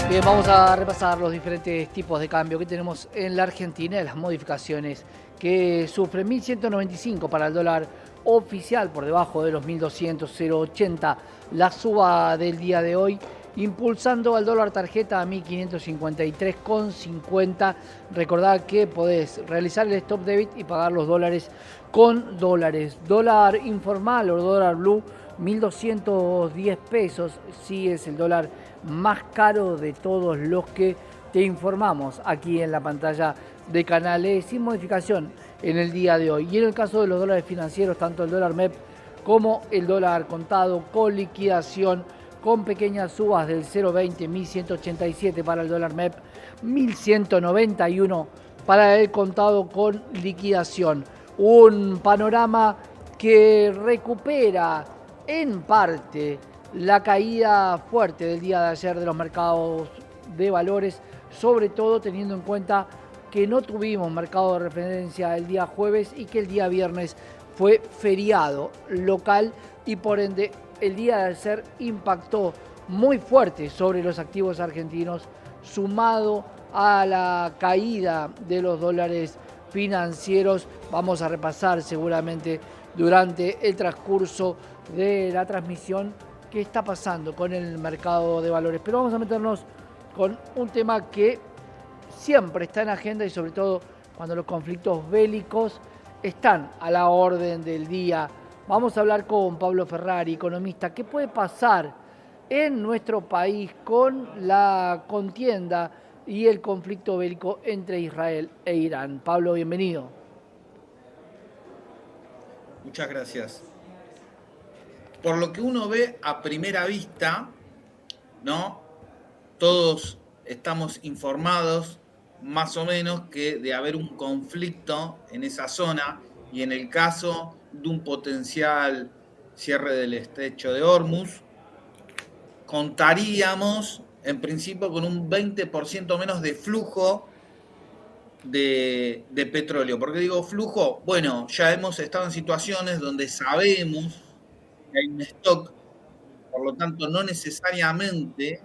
Bien, vamos a repasar los diferentes tipos de cambio que tenemos en la Argentina y las modificaciones que sufre. 1.195 para el dólar oficial, por debajo de los 1.200, 0.80 la suba del día de hoy, impulsando al dólar tarjeta a 1.553,50. Recordad que podés realizar el stop debit y pagar los dólares con dólares. Dólar informal o dólar blue, 1.210 pesos, sí es el dólar más caro de todos los que te informamos aquí en la pantalla de Canales, sin modificación en el día de hoy. Y en el caso de los dólares financieros, tanto el dólar MEP como el dólar contado con liquidación, con pequeñas subas del 0,20, 1.187 para el dólar MEP, 1.191 para el contado con liquidación. Un panorama que recupera en parte la caída fuerte del día de ayer de los mercados de valores, sobre todo teniendo en cuenta que no tuvimos mercado de referencia el día jueves y que el día viernes fue feriado local y por ende el día de ayer impactó muy fuerte sobre los activos argentinos, sumado a la caída de los dólares financieros. Vamos a repasar seguramente durante el transcurso de la transmisión qué está pasando con el mercado de valores. Pero vamos a meternos con un tema que siempre está en agenda y sobre todo cuando los conflictos bélicos están a la orden del día. Vamos a hablar con Pablo Ferrari, economista. ¿Qué puede pasar en nuestro país con la contienda y el conflicto bélico entre Israel e Irán? Pablo, bienvenido. Muchas gracias. Por lo que uno ve a primera vista, ¿no? Todos estamos informados más o menos que de haber un conflicto en esa zona y en el caso de un potencial cierre del estrecho de Hormuz, contaríamos en principio con un 20% menos de flujo de petróleo. ¿Por qué digo flujo? Bueno, ya hemos estado en situaciones donde sabemos que hay un stock, por lo tanto no necesariamente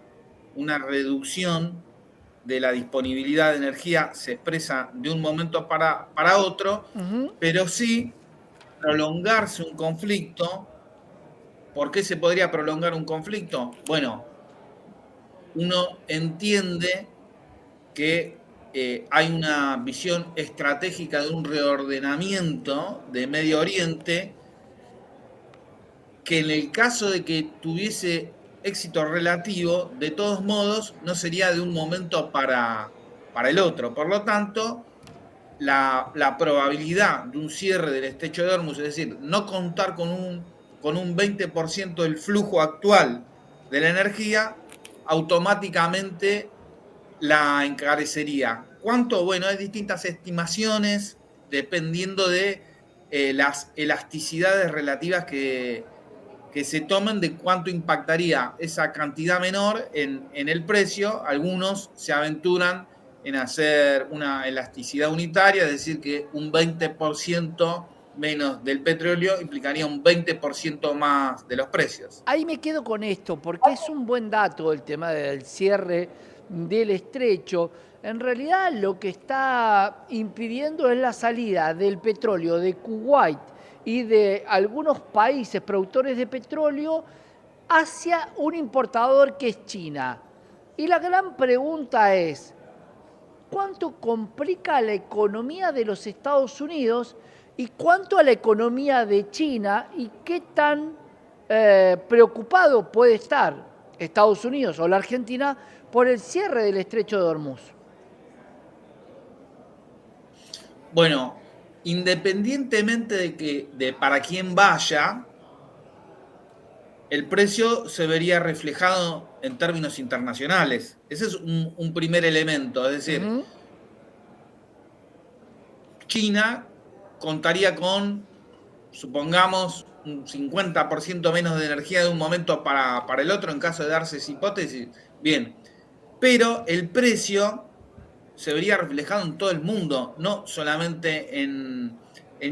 una reducción de la disponibilidad de energía se expresa de un momento para otro, pero sí prolongarse un conflicto. ¿Por qué se podría prolongar un conflicto? Bueno, uno entiende que hay una visión estratégica de un reordenamiento de Medio Oriente que en el caso de que tuviese éxito relativo, de todos modos, no sería de un momento para el otro. Por lo tanto, la probabilidad de un cierre del estrecho de Hormuz, es decir, no contar con un 20% del flujo actual de la energía, automáticamente la encarecería. ¿Cuánto? Bueno, hay distintas estimaciones dependiendo de las elasticidades relativas que se tomen de cuánto impactaría esa cantidad menor en el precio. Algunos se aventuran en hacer una elasticidad unitaria, es decir, que un 20% menos del petróleo implicaría un 20% más de los precios. Ahí me quedo con esto, porque es un buen dato el tema del cierre del estrecho. En realidad lo que está impidiendo es la salida del petróleo de Kuwait y de algunos países productores de petróleo hacia un importador que es China. Y la gran pregunta es, ¿cuánto complica la economía de los Estados Unidos y cuánto a la economía de China y qué tan preocupado puede estar Estados Unidos o la Argentina por el cierre del estrecho de Hormuz? Bueno, independientemente de para quién vaya, el precio se vería reflejado en términos internacionales. Ese es un primer elemento, es decir, China contaría con, supongamos, un 50% menos de energía de un momento para el otro en caso de darse esa hipótesis. Bien, pero el precio se vería reflejado en todo el mundo, no solamente en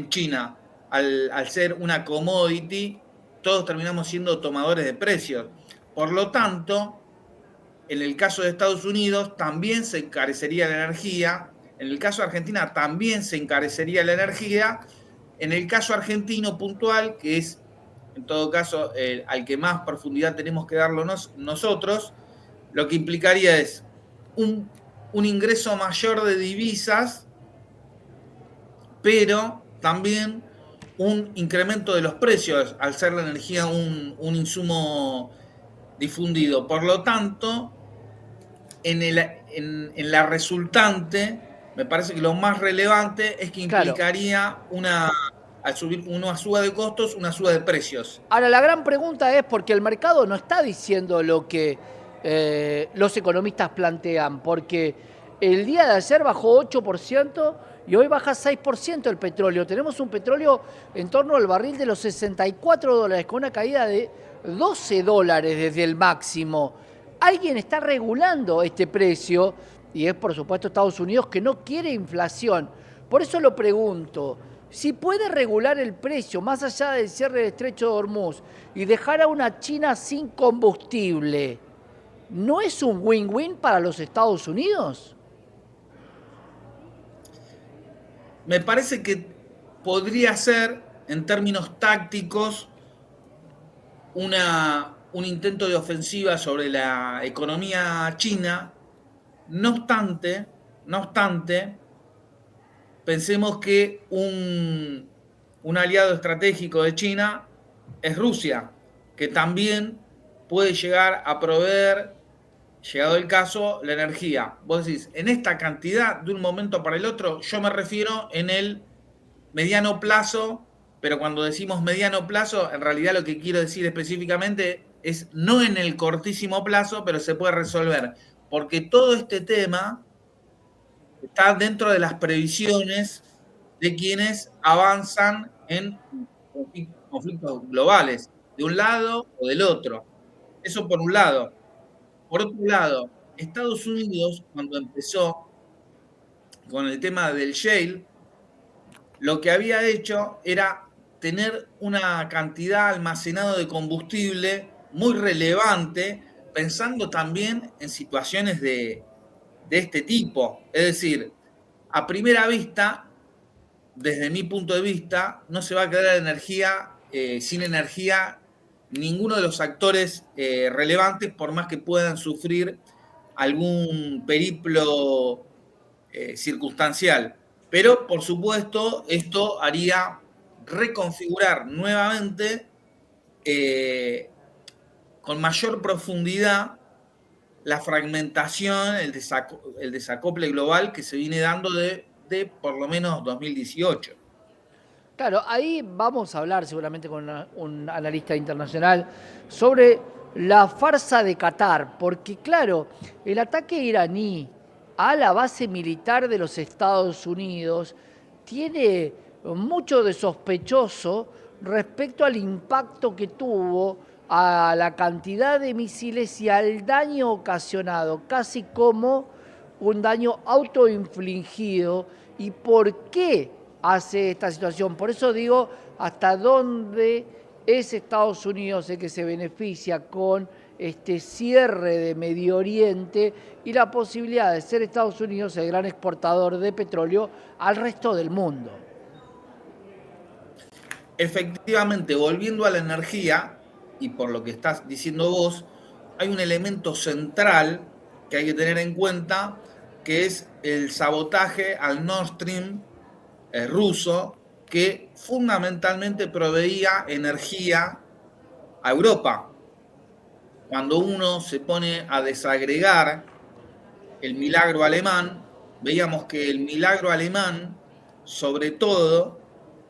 China. Al ser una commodity, todos terminamos siendo tomadores de precios. Por lo tanto, en el caso de Estados Unidos también se encarecería la energía, en el caso de Argentina también se encarecería la energía, en el caso argentino puntual, que es en todo caso al que más profundidad tenemos que darlo nosotros, lo que implicaría es un ingreso mayor de divisas, pero también un incremento de los precios al ser la energía un insumo difundido. Por lo tanto, en la resultante, me parece que lo más relevante es que Claro. implicaría al subir una suba de costos, una suba de precios. Ahora, la gran pregunta es porque el mercado no está diciendo lo que los economistas plantean, porque el día de ayer bajó 8% y hoy baja 6% el petróleo. Tenemos un petróleo en torno al barril de los $64, con una caída de $12 desde el máximo. Alguien está regulando este precio y es por supuesto Estados Unidos, que no quiere inflación. Por eso lo pregunto, si puede regular el precio más allá del cierre del estrecho de Hormuz y dejar a una China sin combustible, ¿no es un win-win para los Estados Unidos? Me parece que podría ser, en términos tácticos, un intento de ofensiva sobre la economía china. No obstante, pensemos que un aliado estratégico de China es Rusia, que también puede llegar a proveer, llegado el caso, la energía. Vos decís, en esta cantidad de un momento para el otro, yo me refiero en el mediano plazo, pero cuando decimos mediano plazo, en realidad lo que quiero decir específicamente es no en el cortísimo plazo, pero se puede resolver, porque todo este tema está dentro de las previsiones de quienes avanzan en conflictos globales, de un lado o del otro. Eso por un lado. Por otro lado, Estados Unidos, cuando empezó con el tema del shale, lo que había hecho era tener una cantidad almacenada de combustible muy relevante, pensando también en situaciones de este tipo. Es decir, a primera vista, desde mi punto de vista, no se va a quedar sin energía ninguno de los actores relevantes, por más que puedan sufrir algún periplo circunstancial. Pero, por supuesto, esto haría reconfigurar nuevamente con mayor profundidad la fragmentación, el desacople global que se viene dando de por lo menos 2018. Claro, ahí vamos a hablar seguramente con un analista internacional sobre la farsa de Qatar, porque claro, el ataque iraní a la base militar de los Estados Unidos tiene mucho de sospechoso respecto al impacto que tuvo, a la cantidad de misiles y al daño ocasionado, casi como un daño autoinfligido. ¿Y por qué hace esta situación? Por eso digo, hasta dónde es Estados Unidos el que se beneficia con este cierre de Medio Oriente y la posibilidad de ser Estados Unidos el gran exportador de petróleo al resto del mundo. Efectivamente, volviendo a la energía, y por lo que estás diciendo vos, hay un elemento central que hay que tener en cuenta, que es el sabotaje al Nord Stream ruso, que fundamentalmente proveía energía a Europa. Cuando uno se pone a desagregar el milagro alemán, veíamos que el milagro alemán, sobre todo,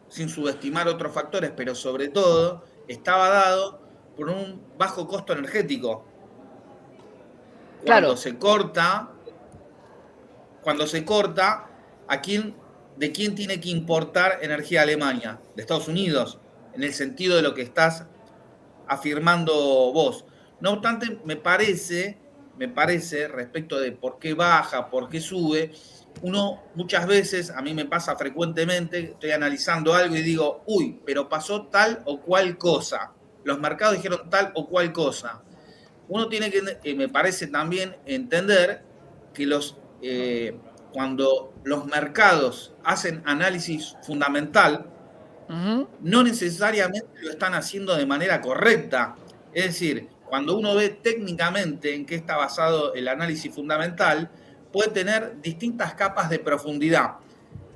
sin subestimar otros factores, pero sobre todo, estaba dado por un bajo costo energético. Cuando Claro, se corta, ¿de quién tiene que importar energía Alemania? De Estados Unidos, en el sentido de lo que estás afirmando vos. No obstante, me parece, respecto de por qué baja, por qué sube, uno muchas veces, a mí me pasa frecuentemente, estoy analizando algo y digo, uy, pero pasó tal o cual cosa. Los mercados dijeron tal o cual cosa. uno tiene que, me parece también, entender que cuando los mercados hacen análisis fundamental, no necesariamente lo están haciendo de manera correcta. Es decir, cuando uno ve técnicamente en qué está basado el análisis fundamental, puede tener distintas capas de profundidad.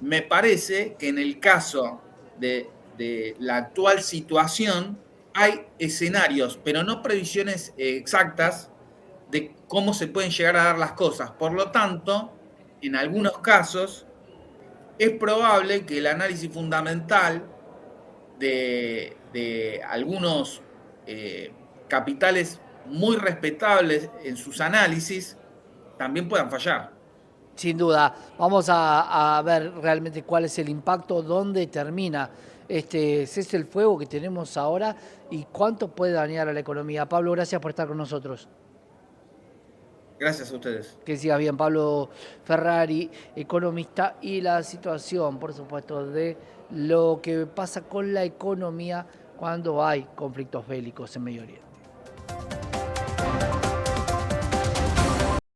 Me parece que en el caso de la actual situación hay escenarios, pero no previsiones exactas de cómo se pueden llegar a dar las cosas. Por lo tanto, en algunos casos es probable que el análisis fundamental de algunos capitales muy respetables en sus análisis también puedan fallar. Sin duda, vamos a ver realmente cuál es el impacto, dónde termina este cese el fuego que tenemos ahora y cuánto puede dañar a la economía. Pablo, gracias por estar con nosotros. Gracias a ustedes. Que sigas bien, Pablo Ferrari, economista, y la situación, por supuesto, de lo que pasa con la economía cuando hay conflictos bélicos en Medio Oriente.